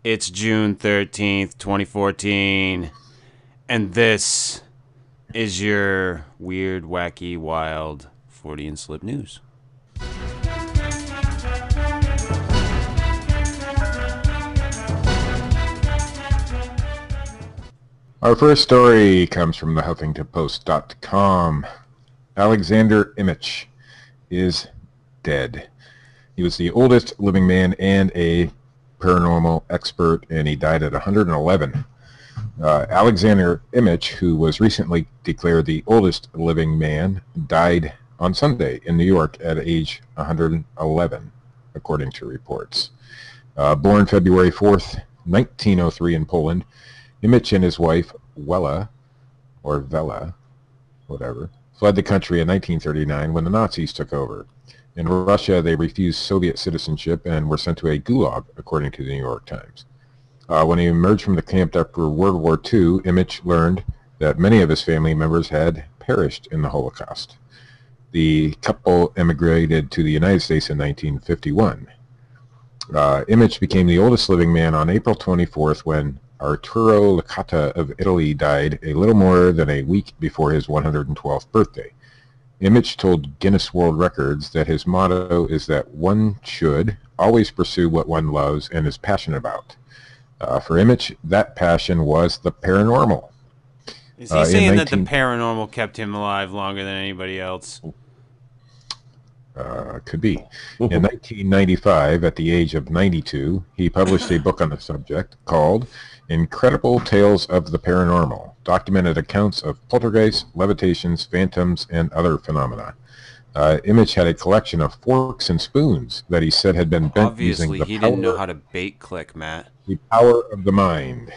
It's June 13th, 2014, and this is your weird, wacky, wild Fortean Slip news. Our first story comes from the HuffingtonPost.com. Alexander Imich is dead. He was the oldest living man and a paranormal expert, and he died at 111. Alexander Imich, who was recently declared the oldest living man, died on Sunday in New York at age 111, according to reports. Born February 4th, 1903 in Poland, Imich and his wife, Wella, or Vela, whatever, fled the country in 1939 when the Nazis took over. In Russia, they refused Soviet citizenship and were sent to a gulag, according to the New York Times. When he emerged from the camp after World War II, Imich learned that many of his family members had perished in the Holocaust. The couple emigrated to the United States in 1951. Imich became the oldest living man on April 24th when Arturo Licata of Italy died a little more than a week before his 112th birthday. Imich told Guinness World Records that his motto is that one should always pursue what one loves and is passionate about. For Imich, that passion was the paranormal. Is he saying that the paranormal kept him alive longer than anybody else? Could be. In 1995, at the age of 92, he published a book on the subject called Incredible Tales of the Paranormal, documented accounts of poltergeists, levitations, phantoms, and other phenomena. Imich had a collection of forks and spoons that he said had been bent using the Obviously, he didn't know how to bait click, Matt. The power of the mind.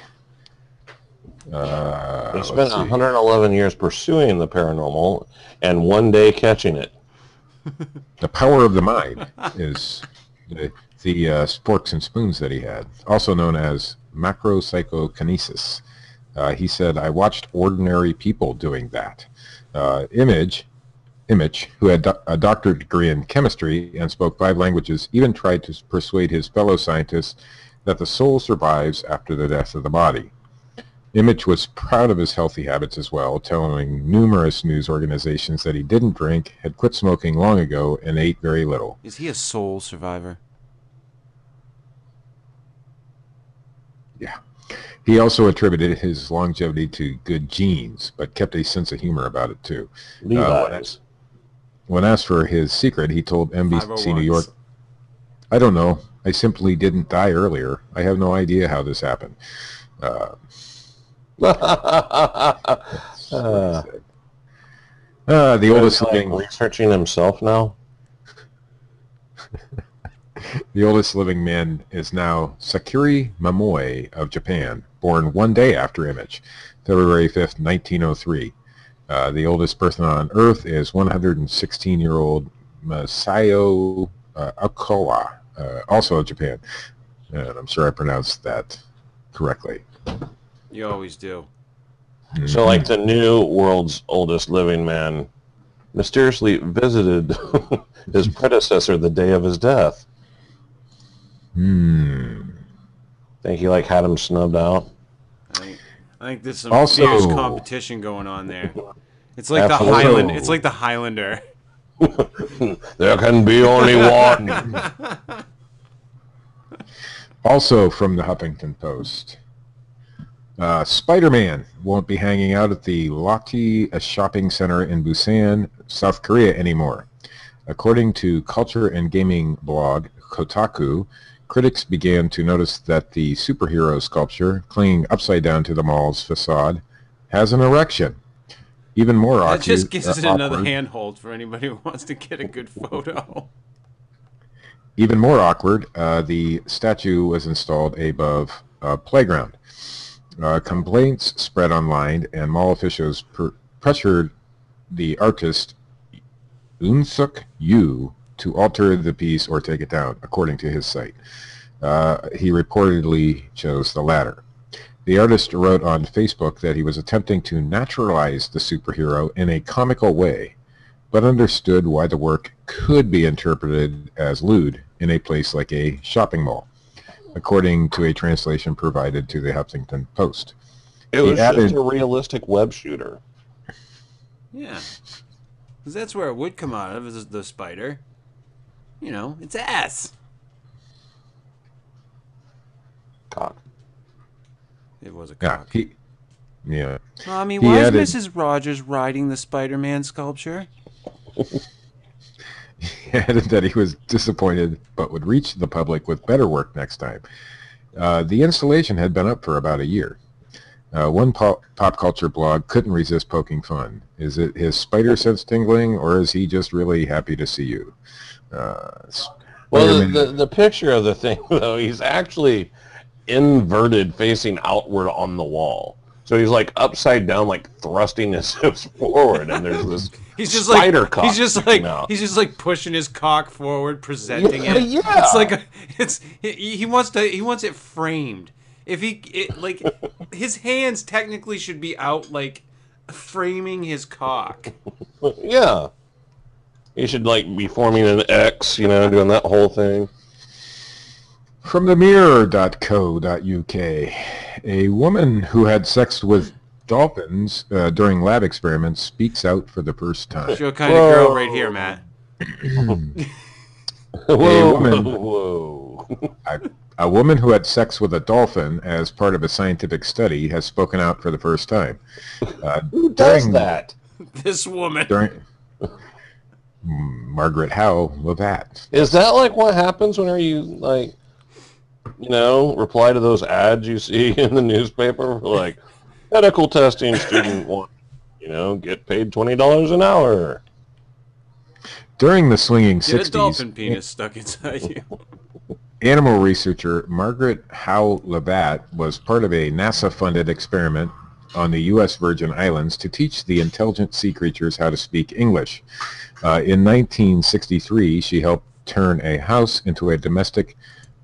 He spent 111 years pursuing the paranormal and one day catching it. The power of the mind is the forks and spoons that he had, also known as macropsychokinesis. He said, I watched ordinary people doing that. Imich, who had a doctorate degree in chemistry and spoke 5 languages, even tried to persuade his fellow scientists that the soul survives after the death of the body. Imich was proud of his healthy habits as well, telling numerous news organizations that he didn't drink, had quit smoking long ago, and ate very little. Is he a soul survivor? Yeah. He also attributed his longevity to good genes, but kept a sense of humor about it too. When asked for his secret, he told NBC New York, I don't know. I simply didn't die earlier. I have no idea how this happened. The oldest living... researching himself now? The oldest living man is now Sakura Mamoi of Japan, born one day after Imich, February 5th, 1903. The oldest person on Earth is 116-year-old Masayo Okawa, also of Japan. And I'm sure I pronounced that correctly. You always do. So like the new world's oldest living man mysteriously visited his predecessor the day of his death. Think he like had him snubbed out. I think there's some fierce competition going on there. It's like the Highland. It's like the Highlander. There can be only one. Also from the Huffington Post. SpiderMan won't be hanging out at the Lotte shopping center in Busan, South Korea anymore. According to culture and gaming blog Kotaku, critics began to notice that the superhero sculpture clinging upside down to the mall's facade has an erection. Even more awkward. That just gives it another handhold for anybody who wants to get a good photo. Even more awkward, the statue was installed above a playground. Complaints spread online, and mall officials pressured the artist Unsuk Yu to alter the piece or take it down, according to his site. He reportedly chose the latter. The artist wrote on Facebook that he was attempting to naturalize the superhero in a comical way, but understood why the work could be interpreted as lewd in a place like a shopping mall. according to a translation provided to the Huffington Post. It was just a realistic web shooter. Yeah. Because that's where it would come out of, is the spider. You know, its ass. Cock. It was a cock. Yeah. Mommy, why is Mrs. Rogers riding the SpiderMan sculpture? He added that he was disappointed, but would reach the public with better work next time. The installation had been up for about a year. One pop culture blog couldn't resist poking fun. Is it his spider sense tingling, or is he just really happy to see you? Well, the picture of the thing, though, he's actually inverted, facing outward on the wall. So he's like upside down, like thrusting his hips forward, and there's this spider cock. He's just like pushing his cock forward, presenting it. Yeah. It's like he wants it framed. If his hands technically should be out, like framing his cock. Yeah. He should like be forming an X, doing that whole thing. From themirror.co.uk, a woman who had sex with dolphins during lab experiments speaks out for the first time. Show kind of girl right here, Matt. A woman who had sex with a dolphin as part of a scientific study has spoken out for the first time. Who does that? This woman. Margaret Howe Levat. Is that like what happens whenever you reply to those ads you see in the newspaper? Like, medical testing student want, get paid $20 an hour. During the swinging 60s... Get a dolphin penis stuck inside you. Animal researcher Margaret Howe Levat was part of a NASA-funded experiment on the U.S. Virgin Islands to teach the intelligent sea creatures how to speak English. In 1963, she helped turn a house into a domestic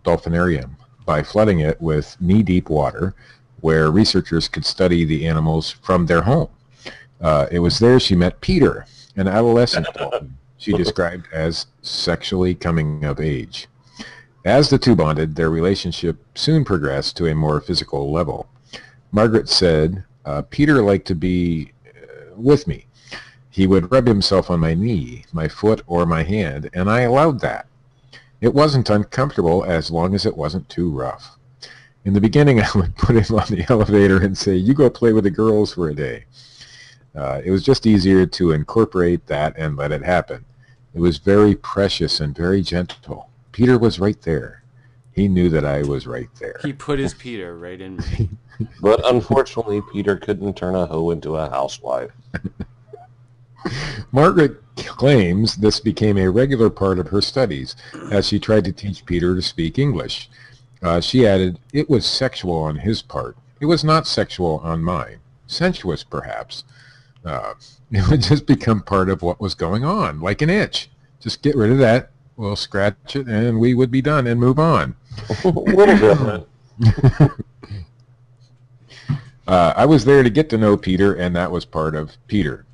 dolphinarium by flooding it with knee-deep water where researchers could study the animals from their home. It was there she met Peter, an adolescent dolphin she described as sexually coming of age. As the two bonded, their relationship soon progressed to a more physical level. Margaret said, Peter liked to be with me. He would rub himself on my knee, my foot, or my hand, and I allowed that. It wasn't uncomfortable as long as it wasn't too rough. In the beginning, I would put him on the elevator and say, you go play with the girls for a day. It was just easier to incorporate that and let it happen. It was very precious and very gentle. Peter was right there. He knew that I was right there. He put his Peter right in me. But unfortunately, Peter couldn't turn a hoe into a housewife. Margaret claims this became a regular part of her studies as she tried to teach Peter to speak English. She added, it was sexual on his part. It was not sexual on mine. Sensuous, perhaps. It would just become part of what was going on, like an itch. Just get rid of that. We'll scratch it, and we would be done and move on. A little different. I was there to get to know Peter, and that was part of Peter.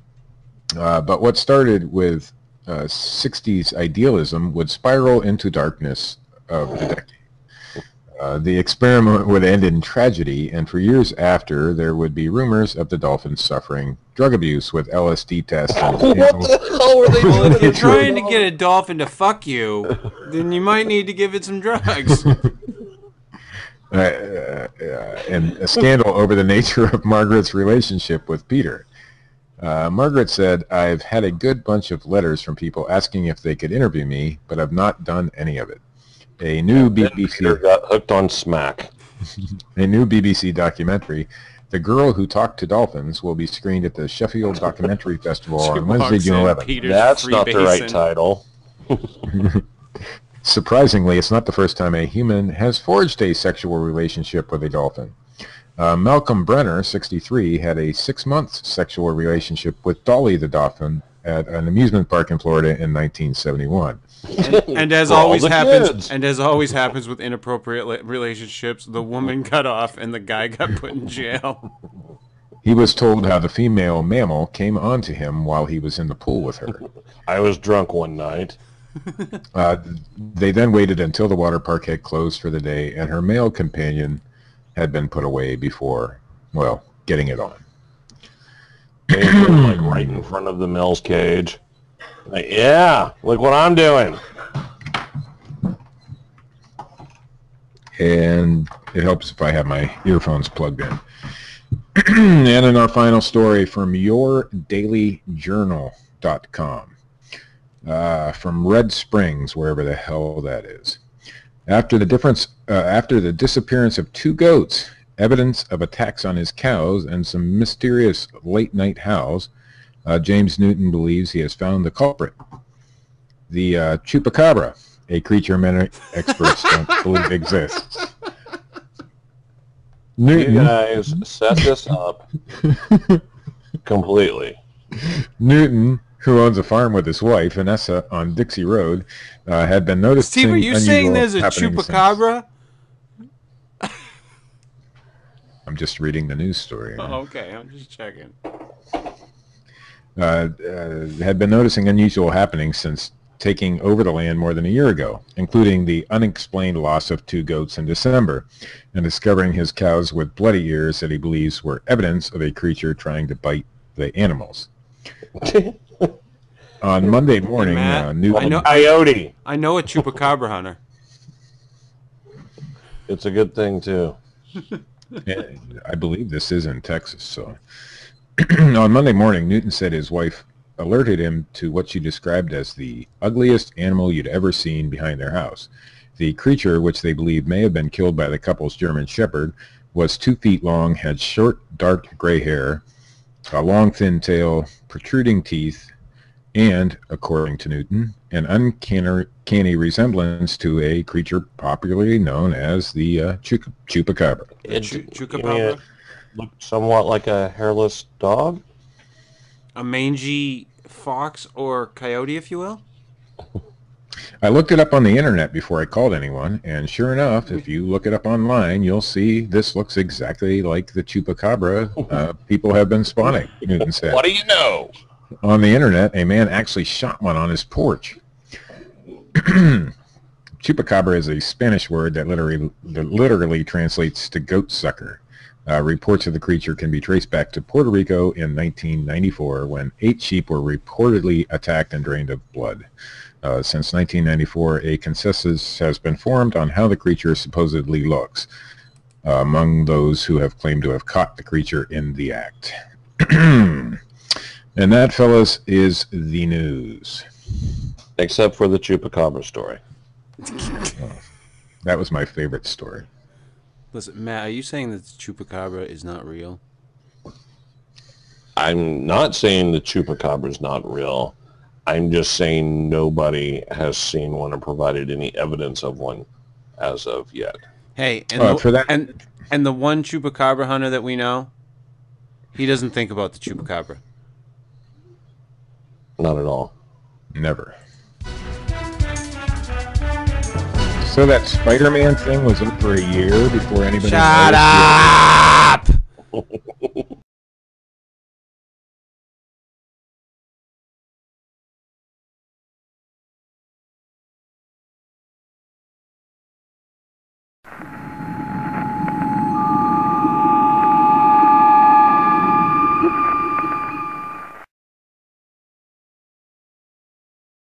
But what started with 60s idealism would spiral into darkness of the decade. The experiment would end in tragedy, and for years after, there would be rumors of the dolphins suffering drug abuse with LSD tests. What the hell were they doing? If you're trying to get a dolphin to fuck you, then you might need to give it some drugs. And a scandal over the nature of Margaret's relationship with Peter. Margaret said, I've had a good bunch of letters from people asking if they could interview me, but I've not done any of it. A new BBC Peter got hooked on smack. A new BBC documentary, The Girl Who Talked to Dolphins, will be screened at the Sheffield Documentary Festival on Wednesday, June 11th. That's not the right title. Surprisingly, it's not the first time a human has forged a sexual relationship with a dolphin. Malcolm Brenner, 63, had a 6-month sexual relationship with Dolly the dolphin at an amusement park in Florida in 1971. And as always happens with inappropriate relationships, the woman got off and the guy got put in jail. He was told how the female mammal came onto him while he was in the pool with her. I was drunk one night. They then waited until the water park had closed for the day, and her male companion had been put away before, well, getting it on. Like right in front of the Mills cage. Like, yeah, look what I'm doing. And it helps if I have my earphones plugged in. And in our final story from yourdailyjournal.com, from Red Springs, wherever the hell that is. After the disappearance of 2 goats, evidence of attacks on his cows, and some mysterious late-night howls, James Newton believes he has found the culprit. The Chupacabra, a creature many experts don't believe exists. Newton, you guys set this up completely. Newton, who owns a farm with his wife, Vanessa, on Dixie Road, had been noticing Steve, are you saying there's a Chupacabra? I'm just reading the news story. Oh, okay, I'm just checking. Had been noticing unusual happenings since taking over the land more than a year ago, including the unexplained loss of 2 goats in December, and discovering his cows with bloody ears that he believes were evidence of a creature trying to bite the animals. On Monday morning, coyote. I know a Chupacabra hunter. It's a good thing too. I believe this is in Texas. So, on Monday morning, Newton said his wife alerted him to what she described as the ugliest animal you'd ever seen behind their house. The creature, which they believe may have been killed by the couple's German Shepherd, was 2 feet long, had short, dark gray hair, a long, thin tail, protruding teeth, and, according to Newton, an uncanny resemblance to a creature popularly known as the Chupacabra. Chupacabra? Looked somewhat like a hairless dog? A mangy fox or coyote, if you will? I looked it up on the internet before I called anyone, and sure enough, if you look it up online, you'll see this looks exactly like the Chupacabra people have been spawning, Newton said. What do you know? On the internet, a man actually shot one on his porch. Chupacabra is a Spanish word that literally translates to goat sucker. Reports of the creature can be traced back to Puerto Rico in 1994 when 8 sheep were reportedly attacked and drained of blood. Since 1994, a consensus has been formed on how the creature supposedly looks, among those who have claimed to have caught the creature in the act. And that, fellas, is the news. Except for the Chupacabra story. That was my favorite story. Listen, Matt, are you saying that the Chupacabra is not real? I'm not saying the Chupacabra is not real. I'm just saying nobody has seen one or provided any evidence of one as of yet. Hey, and the one Chupacabra hunter that we know, he doesn't think about the Chupacabra. Not at all. Never. So that SpiderMan thing was up for a year before anybody... Shut up!